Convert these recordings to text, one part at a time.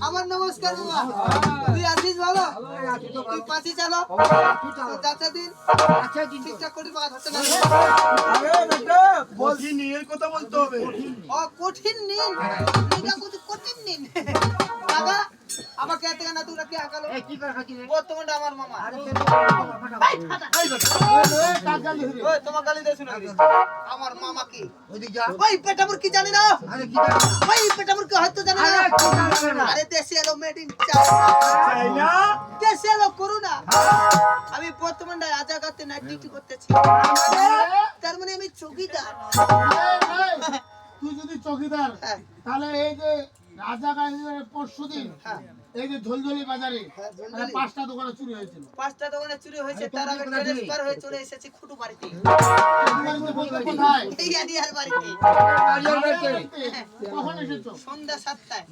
আমার নমস্কার বাবা, তুই আছিস ভালো? তুই পাঁচি চালো যাচ্ছে দিন ঠিকঠাক করে পাওয়া যাচ্ছে না। কঠিন নিনের কথা বলতে হবে। কঠিন নিন, কঠিন নিন দাদা। আমাকে এত না তোরা কি আকালো কি করে খাচ্ছিস? বর্তমানটা আমার মামা। ওই তোমার গালি দেছ না আমার মামা কি ওই পেটামুর কি জানি না? আরে কি জানি ওই পেটামুর কি হয়তো জানি না? আরে দেশে এলো মেড ইন চায়না, দেশে এলো করুণা। আমি বর্তমানটা রাজাগাতে নাইট ডিউটি করতেছি, তার মানে আমি চৌকিদার। তুই যদি চৌকিদার তাহলে এই যে রাজাগাঁয়ের পরশুদিন এই যে ঝলঝলি বাজারে 5টা দোকানে চুরি হয়েছিল। 5টা দোকানে চুরি হয়েছে, তার আগে ট্রান্সফার হয়ে চলে এসেছি খুটু বাড়িতে। কোথায়? এই আদিয়ার বাড়িতে। কখন এসেছো? সন্ধ্যা 7টায়।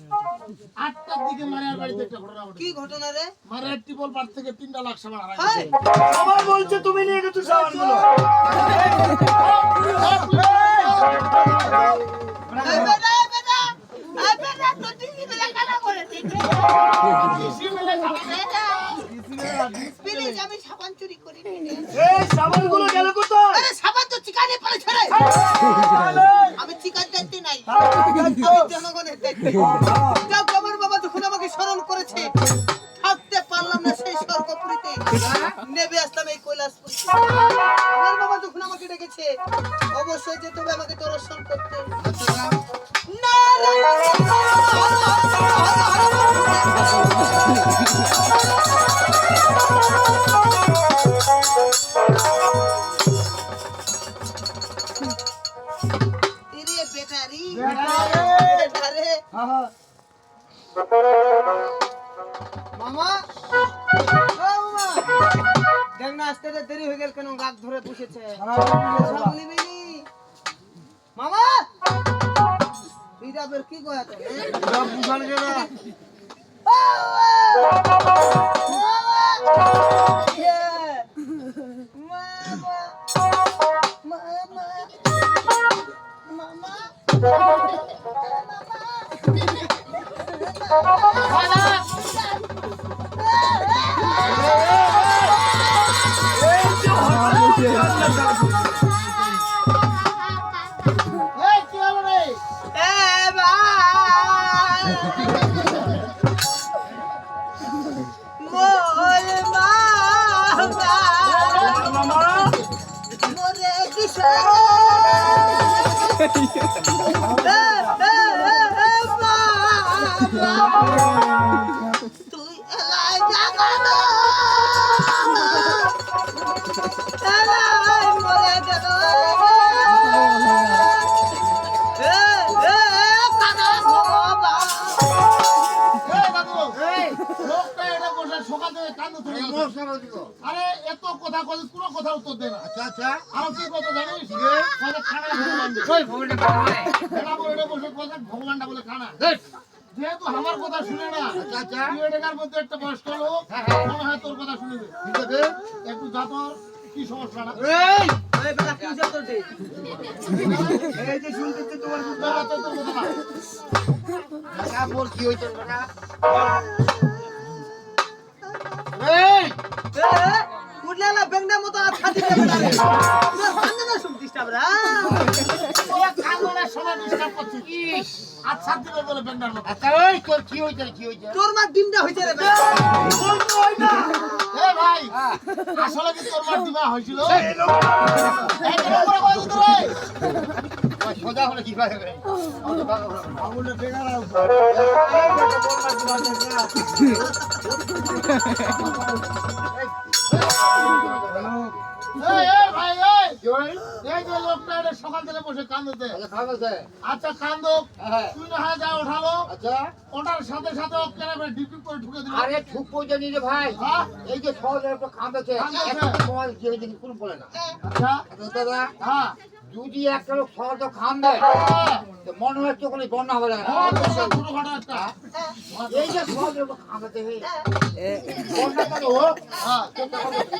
8টার দিকে মারিয়ার বাড়িতে একটা ঘটনা ঘটেছে। কি ঘটনা রে? মারিয়ার টিপল পার থেকে 3 লাখ সামান হারাই হাই গেছে। সবাই বলছে তুমি নিয়ে গেছো সামানগুলো। এই বেটা এই বেটা তো টিভি মেলা কানা করে দিতে। প্লিজ আমি সাবান চুরি করি নি। এই সামানগুলো গেল কোথায়? আরে সাবান তো চিকানে পড়ে ছেড়ে। আমি চিকান দেখতে নাই, জনগণের দেখতে। যাও কবর বাবা যখন আমাকে স্মরণ করেছে, থাকতে পারলাম না সেই স্বর্গপুরীতে, নেবে আসলাম এই কৈলাসপুরীতে। আমার বাবা যখন আমাকে ডেকেছে, অবশ্যই যেতে হবে আমাকে দর্শন করতে। মামা দেখ না, আসতে দেরি হয়ে গেল কেন? গাছ ধরে বসেছে মামা। কি কয়া তো বসে তুই এলাই জাগানো এলাই মরে গেল কানা ভগবান এই দাদু লোকটা এটা বসে সকাল থেকে কান্দো তুই আরে এত কথা কই কোনো কথা উত্তর দে না আচ্ছা আচ্ছা আর কি কথা জানিস কথা খানা ভগবান কই ভগবানটা বাবা এটা বলে বসে কথা ভগবানটা বলে খানা দেখ যেহেতু আমার কথা শুনে না আচ্ছা আচ্ছা তুই এটাকার মধ্যে একটা বয়স্ক লোক হ্যাঁ, হ্যাঁ। মনে হয় তোর কথা শুনবে ঠিক আছে একটু যা তোর কি সমস্যা না এই এই বেলা কি হইছে তোর দে এই যে শুনতেছি তোমার তোর কথা তোর কথা না। টাকা বল কি হইছে বেটা এই কুড়লে না বেংনা মতো আর খাদি দেবে না রে তোর কান্না না শুনতিস আমরা তুই কান্দনের সময় ডিস্টার্ব করছিস আচ্ছা দিবে বলে বেন্ডার মতো আচ্ছা ওই তোর কি হইছে তোর মা ডিমটা হইছে রে বেটা এ ভাই হ্যাঁ আসলে কি তোর মার দিবা হয়েছিল এই কেন করে কই দিতে রে ওই সোজা হলে কি পারে আগুনে ঠেকা রাখ এই ভাই এই এই যে লোকটা এটা সকাল থেকে বসে কান্দতে আচ্ছা খাওয়াছে আচ্ছা কান্দক হ্যাঁ তুই না হয় যা ওঠালো আচ্ছা ওটার সাথে সাথে ওকে ডিপি করে ঢুকে দিল আরে ঠুক পয়সা নিয়ে রে ভাই হ্যাঁ এই যে সহজে একটু খাঁদাছে খাঁদাছে। একটা মোবাইল কি হয়েছে কোনো বলে না আচ্ছা আচ্ছা দাদা হ্যাঁ যদি একটা লোক সহজে খান দেয় তো মনে হয় চোখে বন্যা হবে না ছোটখাটো একটা এই যে সহজে খাঁদাতে বন্যা তাহলে হোক হ্যাঁ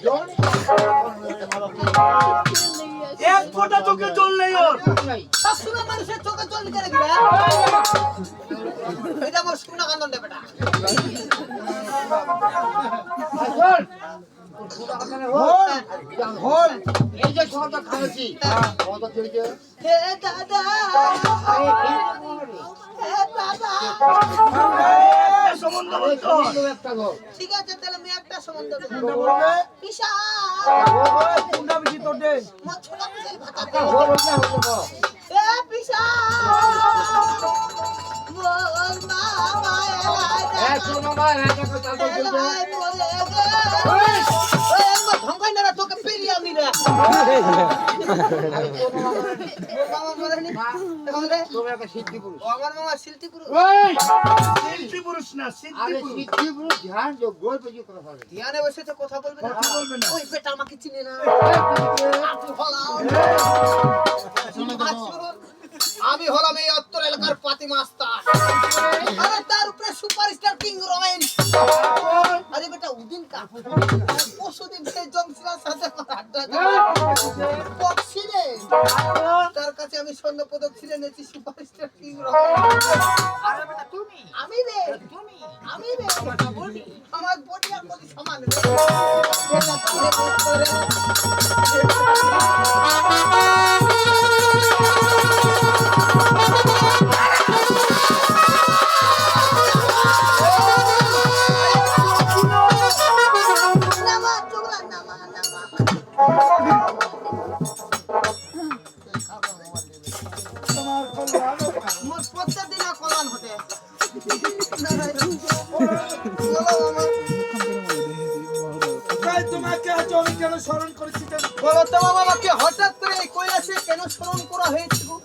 জল এক ফোঁটা চোখে জল নেই ওর নাই সবসময় মানুষের চোখে জল করে দিবে এটা মোর শুকনা কান্দন দে বেটা চল হল এই যে সহজে খাওয়াছি সহজে চলছে হে দাদা হে দাদা সম্বন্ধ একটা ঘর ঠিক আছে তাহলে আমি একটা সম্বন্ধ দেব পিসা কোনটা বেশি তোর দে মোর ছোট পিসাই ভাতা একটা ঘর হচ্ছে হলো এ পিসা মোর মা মায়ের এক শোনো ভাই একটা কথা বলতে এলাই মরে গে ওই একবার ধমকাই না তোকে পেরিয়ে আমি রে মামা মরেনি তাহলে তুমি একটা সিদ্ধি পুরুষ ও আমার মামা শিলটিপুর ওই সিদ্ধি পুরুষ না আরে সিদ্ধি পুরুষ সিদ্ধি পুরুষ ধ্যান যোগ গোল পেজি কথা বলে ধ্যানে বসে তো কথা বলবে না কথা বলবে না। ওই বেটা আমাকে চিনে না আপনি হলাম আমি হলাম এই উত্তর এলাকার পাতি মাস্টার আরে তার উপরে সুপারস্টার কিং রয়েন আরে বেটা উদিন কা পরশুদিন সেই জংশনের সাথে আমার আড্ডা বক্সি রে তার কাছে আমি স্বর্ণ পদক ছিঁড়ে নিয়েছি সুপারস্টার কিং রয়েন আরে বেটা তুমি আমি রে আমি রে আমার বডি আর বডি সমান রে নামা চোগলা নামা নামা মোর প্রত্যেকদিন কল্যাণ হতে তাই তোমাকে আজ আমি কেন স্মরণ করেছি জানো? বলো তো বাবাকে হঠাৎ করে এই কৈলাসে কেন স্মরণ করা হয়েছে গো?